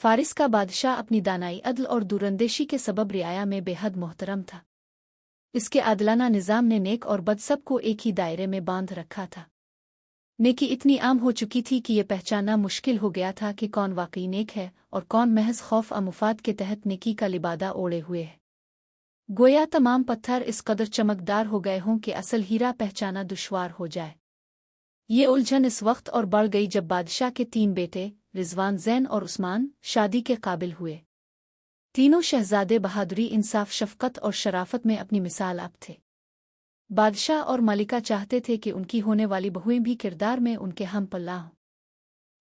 फारिस का बादशाह अपनी दानाई अदल और दूरंदेशी के सबब रियाया में बेहद मोहतरम था। इसके आदलाना निज़ाम ने नेक और बद सब को एक ही दायरे में बांध रखा था। नेकी इतनी आम हो चुकी थी कि ये पहचानना मुश्किल हो गया था कि कौन वाकई नेक है और कौन महज खौफ मुफाद के तहत नेकी का लिबादा ओढ़े हुए है। गोया तमाम पत्थर इस कदर चमकदार हो गए हों कि असल हीरा पहचाना दुश्वार हो जाए। ये उलझन इस वक्त और बढ़ गई जब बादशाह के 3 बेटे रिजवान, ज़ैन और उस्मान शादी के काबिल हुए। तीनों शहजादे बहादुरी, इंसाफ, शफकत और शराफत में अपनी मिसाल आप थे। बादशाह और मलिका चाहते थे कि उनकी होने वाली बहुएं भी किरदार में उनके हम पल्ला हों,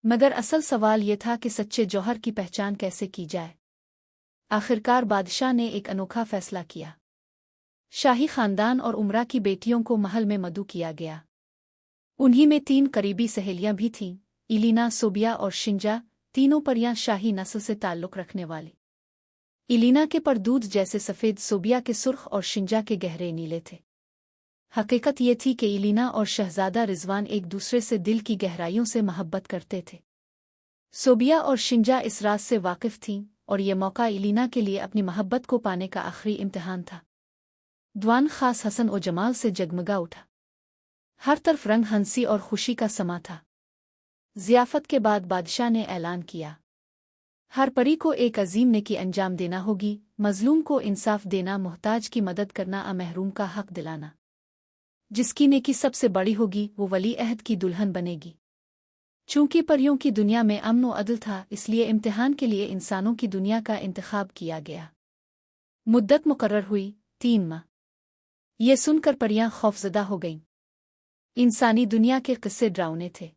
मगर असल सवाल ये था कि सच्चे जौहर की पहचान कैसे की जाए। आखिरकार बादशाह ने एक अनोखा फैसला किया। शाही खानदान और उमरा की बेटियों को महल में मदऊ किया गया। उन्हीं में 3 करीबी सहेलियां भी थीं, इलीना, सोबिया और शिंजा, तीनों परियां शाही नस्ल से ताल्लुक रखने वाली। इलीना के पर दूध जैसे सफ़ेद, सोबिया के सुर्ख और शिंजा के गहरे नीले थे। हकीकत ये थी कि इलीना और शहजादा रिजवान एक दूसरे से दिल की गहराइयों से मोहब्बत करते थे। सोबिया और शिंजा इस राज से वाकिफ थीं और ये मौका इलीना के लिए अपनी मोहब्बत को पाने का आखिरी इम्तिहान था। द्वान खास हसन और जमाल से जगमगा उठा। हर तरफ रंग हंसी और खुशी का समा था। ज़ियाफत के बाद बादशाह ने ऐलान किया, हर परी को एक अजीम नेकी अंजाम देना होगी, मजलूम को इंसाफ देना, मुहताज की मदद करना, महरूम का हक दिलाना। जिसकी नेकी सबसे बड़ी होगी वो वली अहद की दुल्हन बनेगी। चूंकि परियों की दुनिया में अमन व अदल था, इसलिए इम्तिहान के लिए इंसानों की दुनिया का इंतखाब किया गया। मुद्दत मुकर्रर हुई 3 माह। ये सुनकर परियां खौफजदा हो गईं। इंसानी दुनिया के किस्से डरावने थे।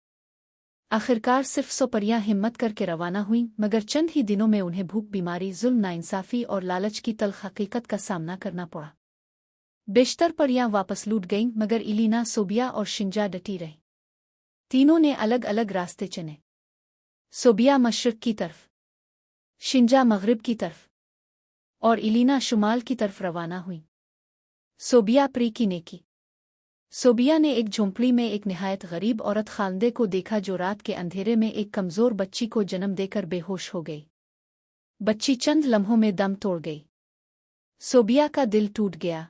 आखिरकार सिर्फ 100 परियां हिम्मत करके रवाना हुईं, मगर चंद ही दिनों में उन्हें भूख, बीमारी, जुल्म, नाइंसाफी और लालच की तल्ख हकीकत का सामना करना पड़ा। बेशतर परियां वापस लूट गईं, मगर इलीना, सोबिया और शिंजा डटी रहीं। तीनों ने अलग अलग रास्ते चुने। सोबिया मशरिक की तरफ, शिंजा मगरिब की तरफ और इलीना शुमाल की तरफ रवाना हुई। सोबिया परी की नेकी। सोबिया ने एक झोंपड़ी में एक निहायत गरीब औरत खानदे को देखा जो रात के अंधेरे में एक कमज़ोर बच्ची को जन्म देकर बेहोश हो गई। बच्ची चंद लम्हों में दम तोड़ गई। सोबिया का दिल टूट गया।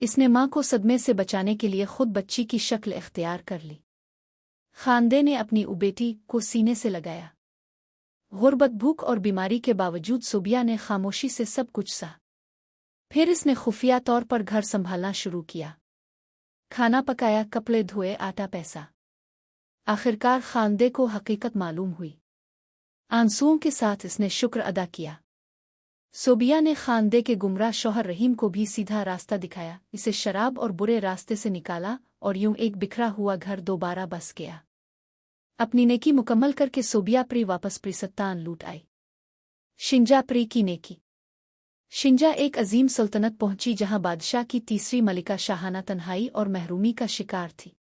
इसने मां को सदमे से बचाने के लिए खुद बच्ची की शक्ल इख्तियार कर ली। खानदे ने अपनी बेटी को सीने से लगाया। गुर्बत, भूख और बीमारी के बावजूद सोबिया ने खामोशी से सब कुछ सहा। फिर इसने खुफिया तौर पर घर संभालना शुरू किया। खाना पकाया, कपड़े धोए, आटा पैसा। आखिरकार खानदे को हकीकत मालूम हुई। आंसुओं के साथ इसने शुक्र अदा किया। सोबिया ने खानदे के गुमराह शौहर रहीम को भी सीधा रास्ता दिखाया, इसे शराब और बुरे रास्ते से निकाला और यूं एक बिखरा हुआ घर दोबारा बस गया। अपनी नेकी मुकम्मल करके सोबिया परी वापस प्रिसत्तान लूट आई। शिंजा परी की नेकी। शिंजा एक अजीम सल्तनत पहुंची जहां बादशाह की तीसरी मलिका शाहाना तन्हाई और महरूमी का शिकार थी।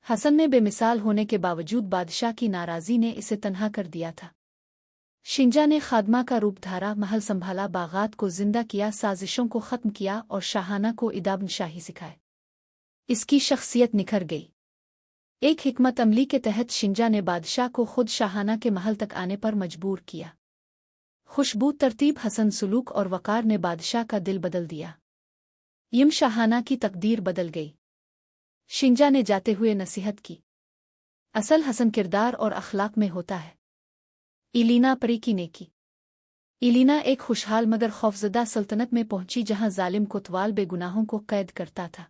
हसन में बेमिसाल होने के बावजूद बादशाह की नाराज़ी ने इसे तन्हा कर दिया था। शिंजा ने खादमा का रूप धारा, महल संभाला, बागात को जिंदा किया, साजिशों को ख़त्म किया और शाहाना को इदाब शाही सिखाए। इसकी शख्सियत निखर गई। एक हिकमत अमली के तहत शिंजा ने बादशाह को खुद शाहाना के महल तक आने पर मजबूर किया। खुशबू, तरतीब, हसन सलूक और वक़ार ने बादशाह का दिल बदल दिया। यूं शाहाना की तकदीर बदल गई। शिंजा ने जाते हुए नसीहत की, असल हसन किरदार और अखलाक में होता है। इलीना परी की नेकी। इलीना एक खुशहाल मगर खौफजदा सल्तनत में पहुंची जहां जालिम कोतवाल बेगुनाहों को कैद करता था।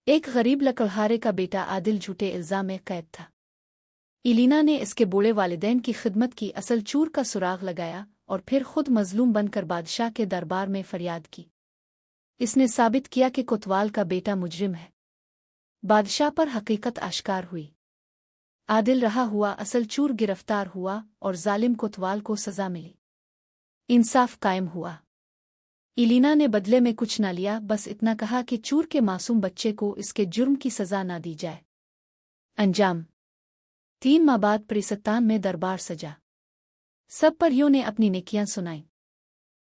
एक गरीब लकड़हारे का बेटा आदिल झूठे इल्जाम में कैद था। इलीना ने इसके बूढ़े वालिदैन की खिदमत की, असल चूर का सुराग लगाया और फिर खुद मजलूम बनकर बादशाह के दरबार में फरियाद की। इसने साबित किया कि कोतवाल का बेटा मुजरिम है। बादशाह पर हकीकत आश्कार हुई। आदिल रहा हुआ, असल चूर गिरफ्तार हुआ और जालिम कोतवाल को सजा मिली। इंसाफ कायम हुआ। इलीना ने बदले में कुछ न लिया, बस इतना कहा कि चूर के मासूम बच्चे को इसके जुर्म की सजा न दी जाए। अंजाम 3 माह बाद प्रिसत्तान में दरबार सजा। सब परियों ने अपनी नेकियां सुनाई।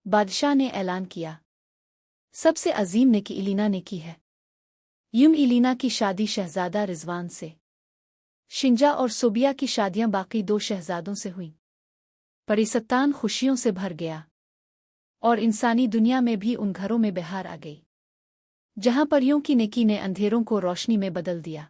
बादशाह ने ऐलान किया, सबसे अजीम नेकी इलीना ने की है। यूं इलीना की शादी शहजादा रिजवान से, शिंजा और सोबिया की शादियां बाकी 2 शहजादों से हुईं। परिसत्तान खुशियों से भर गया और इंसानी दुनिया में भी उन घरों में बहार आ गई जहां परियों की नेकी ने अंधेरों को रोशनी में बदल दिया।